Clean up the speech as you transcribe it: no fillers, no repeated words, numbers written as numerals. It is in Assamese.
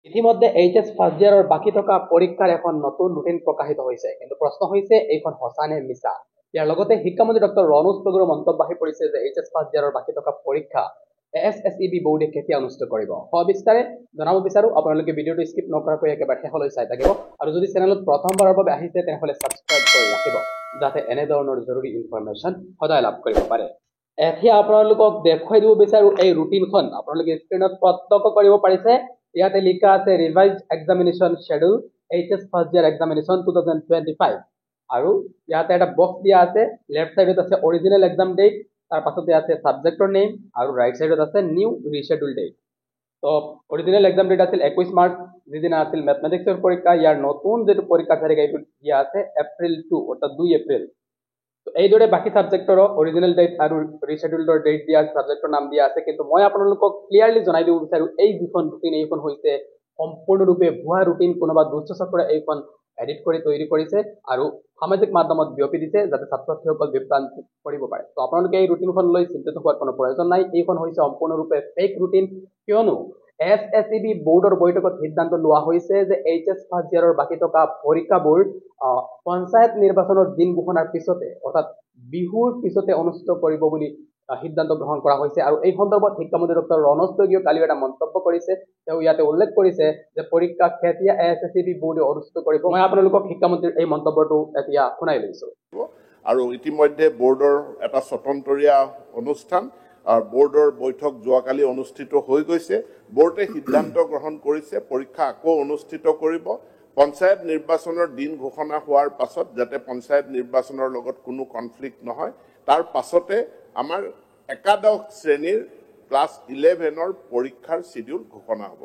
ইতিমধ্যে এইচএস ফাৰ্স্ট ইয়াৰৰ বাকী থকা পৰীক্ষাৰ এখন নতুন ৰুটিন প্ৰকাশিত হৈছে কিন্তু প্ৰশ্ন হৈছে এইখন সঁচা নে মিছা ইয়াৰ লগতে শিক্ষামন্ত্ৰী ডক্টৰ ৰণোজ পেগুৰৰ মন্তব্য আহি পৰিছে যে এইচএস ফাৰ্স্ট ইয়াৰৰ বাকী থকা পৰীক্ষা এছএছইবি বোৰ্ডে কেতিয়া অনুষ্ঠিত কৰিব সবিস্তাৰে জনাব বিচাৰো আপোনালোকে ভিডিঅটো স্কিপ নকৰাকৈ একেবাৰে শেষলৈ চাই থাকিব আৰু যদি চেনেলত প্ৰথমবাৰৰ বাবে আহিছে তেনেহলে সাবস্ক্ৰাইব কৰি ৰাখিব যাতে এনে ধৰণৰ জৰুৰী ইনফৰমেশ্যন সদায় লাভ কৰিব পাৰে এতিয়া আপোনালোকক দেখুৱাই দিব বিচাৰো এই ৰুটিনখন আপোনালোকে স্ক্ৰীনত প্ৰত্যক্ষ কৰিব পাৰিছে ইয়াতে লিখা আছে ৰিভাইজড এক্সামিনেশ্যন শেডিউল এইচএস ফাৰ্স্ট ইয়াৰ এক্সামিনেশ্যন 2025 আৰু ইয়াতে এটা বক্স দিয়া আছে লেফট সাইডত আছে অৰিজিনাল এক্সাম ডেট তাৰ পাছতে আছে সাবজেক্টৰ নেম আৰু ৰাইট সাইডত আছে নিউ ৰিশেডিউল ডেট তো অৰিজিনাল এক্সাম ডেট আছিল 21 মাৰ্চ যিদিনা আছিল ম্যাথমেটিক্সৰ পৰীক্ষা ইয়াৰ নতুন যেটো পৰীক্ষা তাৰিখ এইটো দিয়া আছে এপ্ৰিল 2 অৰ্থাৎ 2 এপ্ৰিল তো এইদৰে বাকি সাবজেক্টৰ অৰিজিনাল ডেট আৰু ৰিশেডিউলৰ ডেট দিয়া সাবজেক্টৰ নাম দিয়া আছে কিন্তু মই আপোনালোকক ক্লিয়াৰলি জনাই দিব বিচাৰো এই যিখন ৰুটিন এইখন হৈছে সম্পূৰ্ণৰূপে ভুৱা ৰুটিন কোনোবা দুষ্ট চক্ৰৰে এইখন এডিট কৰি তৈৰি কৰিছে আৰু সামাজিক মাধ্যমত বিয়পি দিছে যাতে ছাত্ৰছাত্ৰীসকল বিভ্ৰান্ত কৰিব পাৰে তো আপোনালোকে এই ৰুটিনখন লৈ চিন্তিত হোৱাৰ কোনো প্ৰয়োজন নাই এইখন হৈছে সম্পূৰ্ণৰূপে ফেক ৰুটিন কিয়নো এছএছইবি বোৰ্ডৰ বৈঠকত সিদ্ধান্ত লোৱা হৈছে যে এইচএস ফাৰ্স্ট ইয়াৰৰ বাকী থকা পৰীক্ষাবোৰ পঞ্চায়ত নিৰ্বাচনৰ দিন ঘোষণাৰ পিছতে অৰ্থাৎ বিহুৰ পিছতে অনুষ্ঠিত কৰিব বুলি সিদ্ধান্ত গ্ৰহণ কৰা হৈছে আৰু এই সন্দৰ্ভত শিক্ষামন্ত্ৰী ডক্টৰ ৰণোজ পেগুৱে কালি এটা মন্তব্য কৰিছে তেওঁ ইয়াতে উল্লেখ কৰিছে যে পৰীক্ষা কেতিয়া এছএছইবি বোৰ্ডে অনুষ্ঠিত কৰিব মই আপোনালোকক শিক্ষামন্ত্ৰীৰ এই মন্তব্যটো এতিয়া শুনাই লৈছো আৰু ইতিমধ্যে বোৰ্ডৰ এটা স্বতন্ত্ৰীয়া অনুষ্ঠান আৰু বোৰ্ডৰ বৈঠক যোৱাকালি অনুষ্ঠিত হৈ গৈছে বোৰ্ডে সিদ্ধান্ত গ্ৰহণ কৰিছে পৰীক্ষা আকৌ অনুষ্ঠিত কৰিব পঞ্চায়ত নিৰ্বাচনৰ দিন ঘোষণা হোৱাৰ পাছত যাতে পঞ্চায়ত নিৰ্বাচনৰ লগত কোনো কনফ্লিক্ট নহয় তাৰ পাছতে আমাৰ একাদশ শ্ৰেণীৰ ক্লাছ 11ৰ পৰীক্ষাৰ শিডিউল ঘোষণা হ'ব